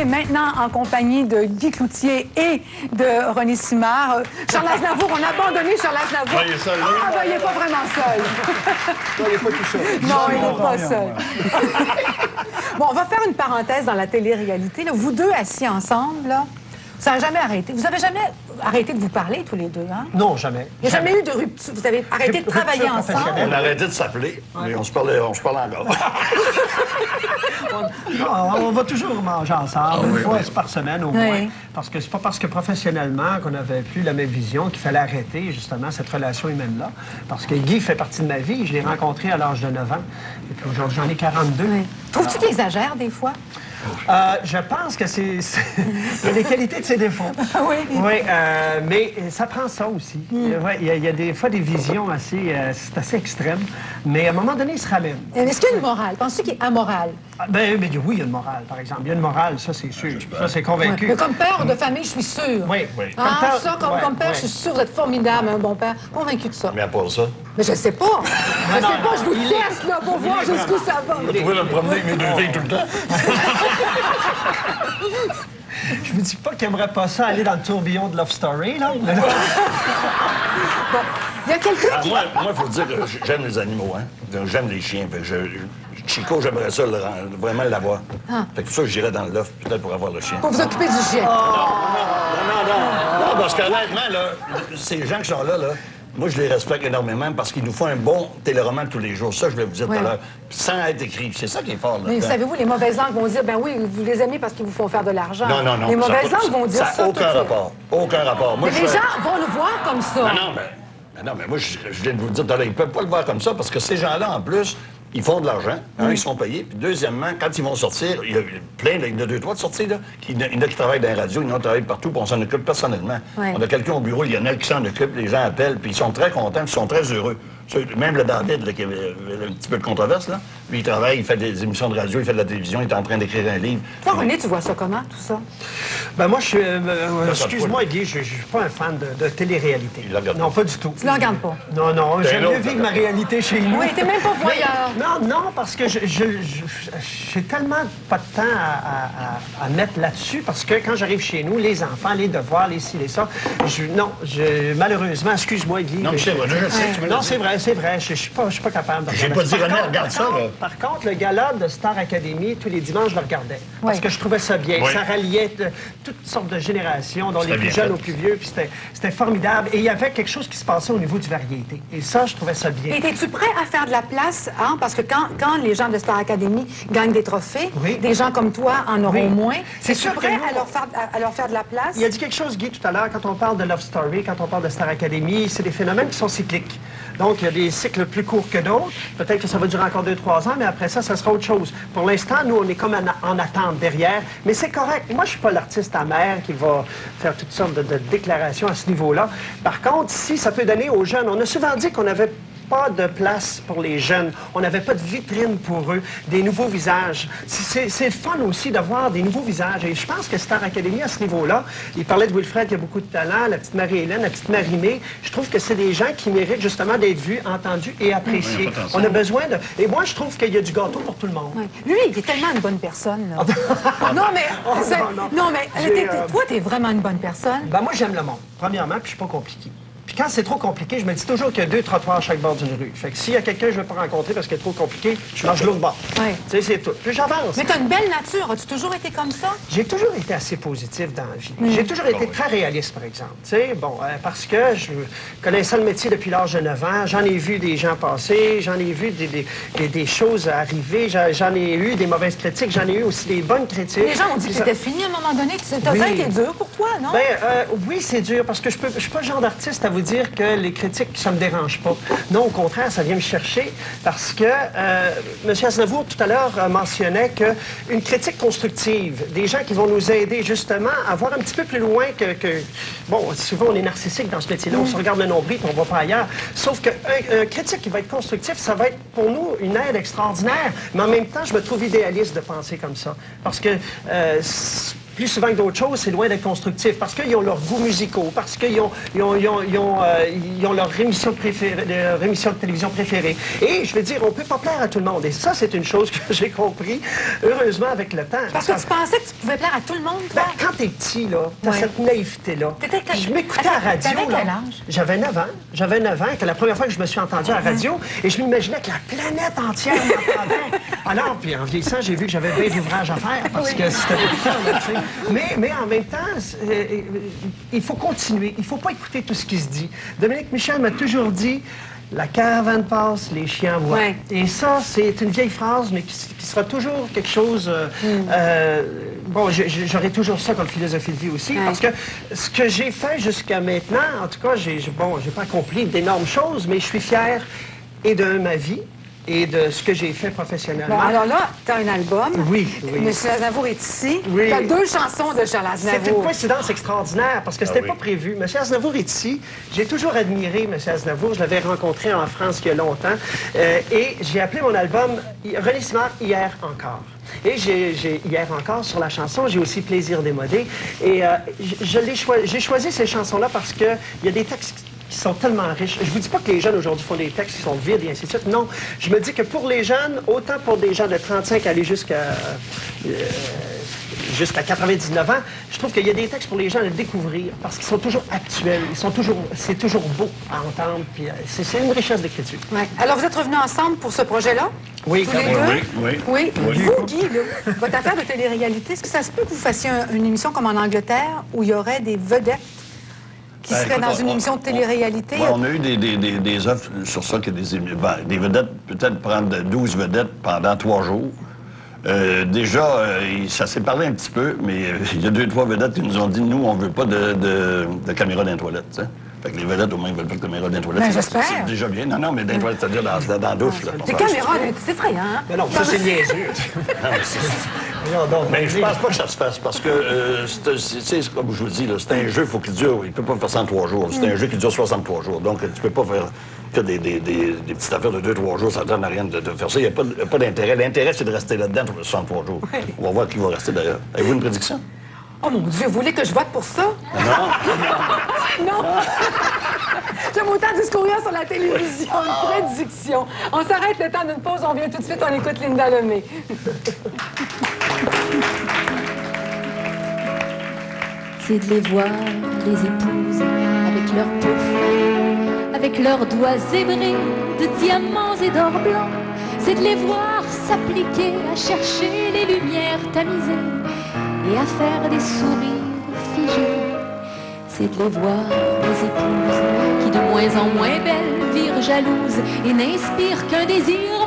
maintenant en compagnie de Guy Cloutier et de René Simard. Charles Aznavour, on a abandonné Charles Aznavour. Il est seul, Ah, ben, il n'est pas vraiment seul. Non, il n'est pas tout seul. Non, il n'est pas seul. Bon, on va faire une parenthèse dans la télé-réalité. Là. Vous deux assis ensemble, là, ça n'a jamais arrêté. Vous n'avez jamais arrêté de vous parler, tous les deux, hein? Non, jamais. Il n'y a jamais eu de rupture. Vous avez arrêté de travailler ensemble. On a arrêté de s'appeler, mais on se parlait encore. On va toujours manger ensemble, une fois par semaine au moins. Oui. Parce que c'est pas parce que professionnellement qu'on n'avait plus la même vision qu'il fallait arrêter justement cette relation humaine-là. Parce que Guy fait partie de ma vie. Je l'ai rencontré à l'âge de 9 ans. Et puis aujourd'hui, j'en ai 42. Oui. Trouves-tu qu'il exagère des fois? Je pense que c'est... Il y a des qualités de ses défauts. Oui. Oui, mais ça prend ça aussi. Ouais, il y a des fois des visions assez... c'est assez extrême. Mais à un moment donné, il se ramène. Est-ce qu'il y a une morale? Penses-tu qu'il est amoral? Ben, oui, il y a une morale, par exemple. Il y a une morale, ça, c'est sûr. Ça, c'est convaincu. Mais comme père de famille, je suis sûre. Oui, oui. Ah, comme père, ouais. je suis sûre, vous êtes formidable, un bon père. Convaincu de ça. Mais à part ça, Mais je sais pas. Je sais pas, je vous teste, là, pour voir jusqu'où ça va. vous pouvez me promener avec mes deux filles tout le temps. Je vous dis pas qu'il aimerait pas ça aller dans le tourbillon de Love Story, là. Mais là, Bon, il y a quelqu'un qui... Moi, il faut dire que j'aime les animaux, hein. J'aime les chiens. Fait que Chico, j'aimerais ça vraiment l'avoir. Fait que pour ça, j'irais dans le loft, peut-être pour avoir le chien. Pour vous occuper du chien. Non, parce qu'honnêtement, là, ces gens qui sont là, moi, je les respecte énormément parce qu'ils nous font un bon téléroman tous les jours. Ça, je vais vous dire tout à l'heure. Sans être écrit. C'est ça qui est fort, là. Mais savez-vous, les mauvaises langues vont dire, ben oui, vous les aimez parce qu'ils vous font faire de l'argent. Non. Les mauvaises langues vont dire ça. Ça n'a aucun rapport. Aucun rapport. Moi, Mais les gens vont le voir comme ça. Non, mais moi, je viens de vous le dire tout à l'heure, ils ne peuvent pas le voir comme ça parce que ces gens-là, en plus, ils font de l'argent. Ils sont payés. Puis deuxièmement, quand ils vont sortir, il y a plein de 2-3 de sorties, là. Il y en a qui travaillent dans les radios, il y en a qui travaillent partout, puis on s'en occupe personnellement. Ouais. On a quelqu'un au bureau, il y en a qui s'en occupent, les gens appellent, puis ils sont très contents, ils sont très heureux. Même le David, là, qui avait un petit peu de controverse, là, lui, il travaille, il fait des émissions de radio, il fait de la télévision, il est en train d'écrire un livre. Toi, René, tu vois ça comment, tout ça? ben moi, je suis... excuse-moi, Guy, je suis pas un fan de télé-réalité. Il la regarde Non, pas. pas du tout. Tu ne le regardes pas. Non, j'aime l'autre, mieux vivre ma réalité chez nous. Oui, t'es même pas voyeur. Non, parce que j'ai tellement pas de temps à mettre là-dessus, parce que quand j'arrive chez nous, les enfants, les devoirs, les ci, les ça, malheureusement, excuse-moi, Guy. Non, mais c'est vrai, je sais, tu me l'as Non, dit. c'est vrai, je suis pas capable de J'ai regarder. pas dit, Par René, contre- regarde ça, là. Par contre, le gala de Star Academy, tous les dimanches, je le regardais. Parce Oui. que je trouvais ça bien. Oui. Ça ralliait toutes sortes de générations, dont les C'était plus bien jeunes fait. aux plus vieux, puis c'était formidable. Et il y avait quelque chose qui se passait au niveau du variété. Et ça, je trouvais ça bien. Et es-tu prêt à faire de la place, hein? Parce que quand les gens de Star Academy gagnent des trophées, Oui. des gens comme toi en auront Oui. moins. C'est Es-tu sûr que prêt nous, à leur faire de la place? Il a dit quelque chose, Guy, tout à l'heure, quand on parle de Love Story, quand on parle de Star Academy, c'est des phénomènes qui sont cycliques. Donc, il y a des cycles plus courts que d'autres. Peut-être que ça va durer encore 2-3 ans, mais après ça sera autre chose. Pour l'instant, nous, on est comme en attente derrière. Mais c'est correct. Moi, je suis pas l'artiste amer qui va faire toutes sortes de déclarations à ce niveau-là. Par contre, si ça peut donner aux jeunes, on a souvent dit qu'on avait pas de place pour les jeunes. On n'avait pas de vitrine pour eux, des nouveaux visages. C'est le fun aussi de voir des nouveaux visages. Et je pense que Star Academy, à ce niveau-là, il parlait de Wilfred qui a beaucoup de talent, la petite Marie-Hélène, la petite Marie-Mé. Je trouve que c'est des gens qui méritent justement d'être vus, entendus et appréciés. Oui, on a besoin de... Et moi, je trouve qu'il y a du gâteau pour tout le monde. Ouais. Lui, il est tellement une bonne personne. Là. non, mais, non. toi, t'es vraiment une bonne personne. Ben moi, j'aime le monde, premièrement, puis je suis pas compliqué. Puis quand c'est trop compliqué, je me dis toujours qu'il y a 2 trottoirs à chaque bord d'une rue. Fait que s'il y a quelqu'un que je ne veux pas rencontrer parce qu'il est trop compliqué, je marche de l'autre bord. Ouais. Tu sais, c'est tout. Puis j'avance. Mais t'as une belle nature. As-tu toujours été comme ça? J'ai toujours été assez positif dans la vie. J'ai toujours été très réaliste, par exemple. Tu sais, parce que je connaissais le métier depuis l'âge de 9 ans, j'en ai vu des gens passer, j'en ai vu des choses arriver, j'en ai eu des mauvaises critiques, j'en ai eu aussi des bonnes critiques. Les gens ont dit que c'était fini à un moment donné. Ça a été dur pour toi, non? Oui, c'est dur, parce que je suis pas le genre d'artiste à vous dire que les critiques, ça me dérange pas. Non, au contraire, ça vient me chercher, parce que M. Aznavour, tout à l'heure, mentionnait qu'une critique constructive, des gens qui vont nous aider justement à voir un petit peu plus loin que... Bon, souvent, on est narcissique dans ce métier-là, on se regarde le nombril, puis on va pas ailleurs. Sauf qu'un critique qui va être constructif, ça va être pour nous une aide extraordinaire. Mais en même temps, je me trouve idéaliste de penser comme ça. Parce que plus souvent que d'autres choses, c'est loin d'être constructif parce qu'ils ont leurs goûts musicaux, parce qu'ils ont leur émission de télévision préférée. Et je veux dire, on peut pas plaire à tout le monde. Et ça, c'est une chose que j'ai compris, heureusement, avec le temps. Parce que tu pensais que tu pouvais plaire à tout le monde, toi? Ben, quand t'es petit, là, t'as Ouais. cette naïveté-là. T'étais Je m'écoutais à la radio. T'avais là. quel âge? J'avais 9 ans. J'avais 9 ans. C'était la première fois que je me suis entendu à la radio. Et je m'imaginais que la planète entière m'entendait. Alors, puis en vieillissant, j'ai vu que j'avais bien d'ouvrages à faire parce que c'était pas le temps, là, tu sais. Mais en même temps, il faut continuer. Il faut pas écouter tout ce qui se dit. Dominique Michel m'a toujours dit... La caravane passe, les chiens voient. Ouais. Et ça, c'est une vieille phrase, mais qui sera toujours quelque chose... bon, j'aurai toujours ça comme philosophie de vie aussi, Ouais. parce que ce que j'ai fait jusqu'à maintenant, en tout cas, j'ai pas accompli d'énormes choses, mais je suis fier et de ma vie et de ce que j'ai fait professionnellement. Bon, alors là, tu as un album. Oui, oui. Monsieur Aznavour est ici. Oui. Tu as 2 chansons de Charles C'est une Aznavour. coïncidence extraordinaire parce que c'était oui. pas prévu. M. Aznavour est ici. J'ai toujours admiré M. Aznavour. Je l'avais rencontré en France il y a longtemps. Et j'ai appelé mon album René Simard, Hier encore. Et j'ai Hier encore sur la chanson, j'ai aussi Plaisir démodé. Et j'ai choisi ces chansons-là parce qu'il y a des textes qui sont tellement riches. Je vous dis pas que les jeunes aujourd'hui font des textes qui sont vides et ainsi de suite. Non, je me dis que pour les jeunes, autant pour des gens de 35 aller jusqu'à 99 ans, je trouve qu'il y a des textes pour les gens à découvrir parce qu'ils sont toujours actuels, c'est toujours beau à entendre, puis c'est une richesse d'écriture. Ouais. Alors, vous êtes revenus ensemble pour ce projet-là? Oui, Tous quand les même. deux? Oui. Oui. Oui. Vous, Guy, là, votre affaire de télé-réalité, est-ce que ça se peut que vous fassiez une émission comme en Angleterre où il y aurait des vedettes qui Ben, seraient écoute, dans une émission de télé-réalité? Ouais, on a eu des offres sur ça, que des vedettes, peut-être prendre 12 vedettes pendant 3 jours. Déjà, ça s'est parlé un petit peu, mais il y a 2-3 vedettes qui nous ont dit, nous, on veut pas de caméra dans les toilettes, tu sais. Fait que les vedettes, au moins, ils veulent pas de caméra dans les toilettes. Ben, C'est- j'espère. C'est déjà bien. Non, mais dans les toilettes, c'est-à-dire dans la douche, là. Des caméras, c'est effrayant, hein? Mais non, ça c'est niaiseux. Non, mais c'est- Voyons donc, Mais je pense pas que ça se fasse parce que, c'est comme je vous dis, là, c'est un jeu, il faut qu'il dure, il peut pas faire ça en 3 jours. C'est un jeu qui dure 63 jours. Donc, tu peux pas faire que des petites affaires de 2-3 jours, ça ne donne à rien de faire ça. Il n'y a pas d'intérêt. L'intérêt, c'est de rester là-dedans pour 63 jours. On va voir qui va rester d'ailleurs. Avez-vous une prédiction? Oh mon Dieu, vous voulez que je vote pour ça? Non! J'aime autant discourir sur la télévision, une prédiction. On s'arrête le temps d'une pause, on revient tout de suite, on écoute Linda Lemay. C'est de les voir, les épouses, avec leurs peaux fines, avec leurs doigts zébrés de diamants et d'or blanc. C'est de les voir s'appliquer à chercher les lumières tamisées et à faire des sourires figés. C'est de les voir, les épouses, qui de moins en moins belles virent jalouses et n'inspirent qu'un désir